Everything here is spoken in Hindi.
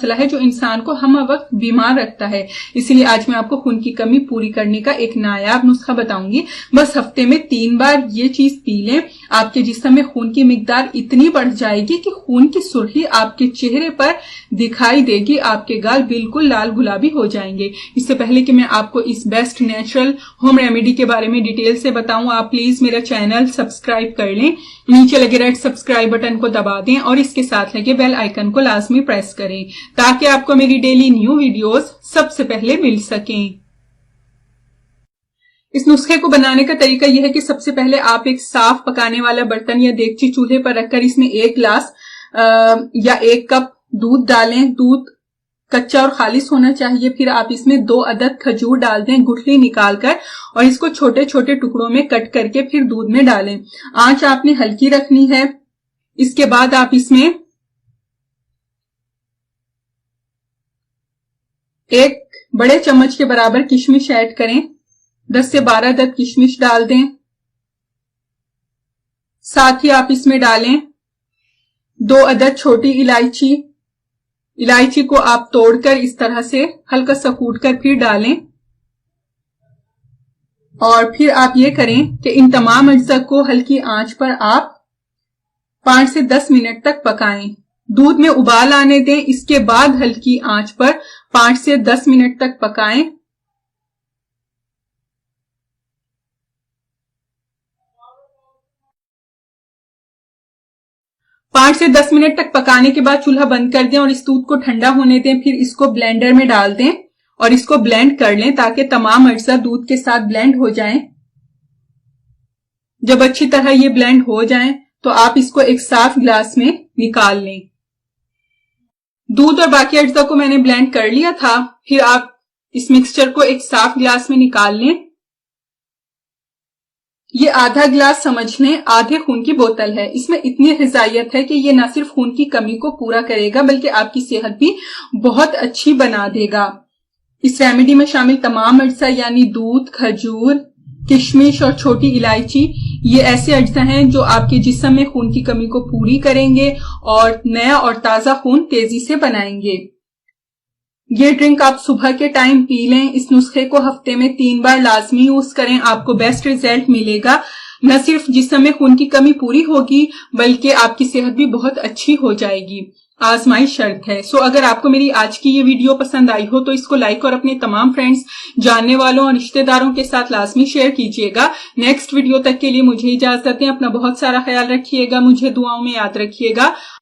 मसला है जो इंसान को हम वक्त बीमार रखता है। इसीलिए आज मैं आपको खून की कमी पूरी करने का एक नायाब नुस्खा बताऊंगी। बस हफ्ते में 3 बार ये चीज पी लें, आपके जिस्म में खून की मिकदार इतनी बढ़ जाएगी कि खून की सुर्खी आपके चेहरे पर दिखाई देगी, आपके गाल बिल्कुल लाल गुलाबी हो जाएंगे। इससे पहले कि मैं आपको इस बेस्ट नेचुरल होम रेमेडी के बारे में डिटेल से बताऊं, आप प्लीज मेरा चैनल सब्सक्राइब कर लें। नीचे लगे रेड सब्सक्राइब बटन को दबा दें और इसके साथ लगे बेल आइकन को लाजमी प्रेस करें ताकि आपको मेरी डेली न्यू वीडियोस सबसे पहले मिल सकें। इस नुस्खे को बनाने का तरीका यह है कि सबसे पहले आप एक साफ पकाने वाला बर्तन या देगची चूल्हे पर रखकर इसमें 1 गिलास या 1 कप दूध डालें। दूध कच्चा और खालिश होना चाहिए। फिर आप इसमें 2 अदद खजूर डाल दें गुठली निकालकर और इसको छोटे छोटे टुकड़ों में कट करके फिर दूध में डालें। आंच आपने हल्की रखनी है। इसके बाद आप इसमें 1 बड़े चम्मच के बराबर किशमिश ऐड करें। 10 से 12 अदद किशमिश डाल दें। साथ ही आप इसमें डालें 2 अदद छोटी इलायची। इलायची को आप तोड़कर इस तरह से हल्का सा कूटकर फिर डालें और फिर आप ये करें कि इन तमाम अज्जा को हल्की आंच पर आप 5 से 10 मिनट तक पकाएं। दूध में उबाल आने दें। इसके बाद हल्की आंच पर 5 से 10 मिनट तक पकाएं। पांच से 10 मिनट तक पकाने के बाद चूल्हा बंद कर दें और इस दूध को ठंडा होने दें। फिर इसको ब्लेंडर में डाल दें और इसको ब्लेंड कर लें ताकि तमाम अज्जा दूध के साथ ब्लेंड हो जाएं। जब अच्छी तरह ये ब्लेंड हो जाएं तो आप इसको एक साफ गिलास में निकाल लें। दूध और बाकी अज्जा को मैंने ब्लेंड कर लिया था। फिर आप इस मिक्सचर को एक साफ गिलास में निकाल लें। ये आधा गिलास समझ लें आधे खून की बोतल है। इसमें इतनी ग़िज़ाइयत है कि ये न सिर्फ खून की कमी को पूरा करेगा बल्कि आपकी सेहत भी बहुत अच्छी बना देगा। इस रेमेडी में शामिल तमाम अज्जा यानी दूध, खजूर, किशमिश और छोटी इलायची, ये ऐसे अज्जा हैं जो आपके जिस्म में खून की कमी को पूरी करेंगे और नया और ताजा खून तेजी से बनाएंगे। ये ड्रिंक आप सुबह के टाइम पी लें। इस नुस्खे को हफ्ते में 3 बार लाजमी यूज करें, आपको बेस्ट रिजल्ट मिलेगा। न सिर्फ जिस्म में खून की कमी पूरी होगी बल्कि आपकी सेहत भी बहुत अच्छी हो जाएगी। आजमाइश शर्त है। सो अगर आपको मेरी आज की ये वीडियो पसंद आई हो तो इसको लाइक और अपने तमाम फ्रेंड्स, जानने वालों और रिश्तेदारों के साथ लाजमी शेयर कीजिएगा। नेक्स्ट वीडियो तक के लिए मुझे इजाजत दें। अपना बहुत सारा ख्याल रखिएगा। मुझे दुआओं में याद रखिएगा।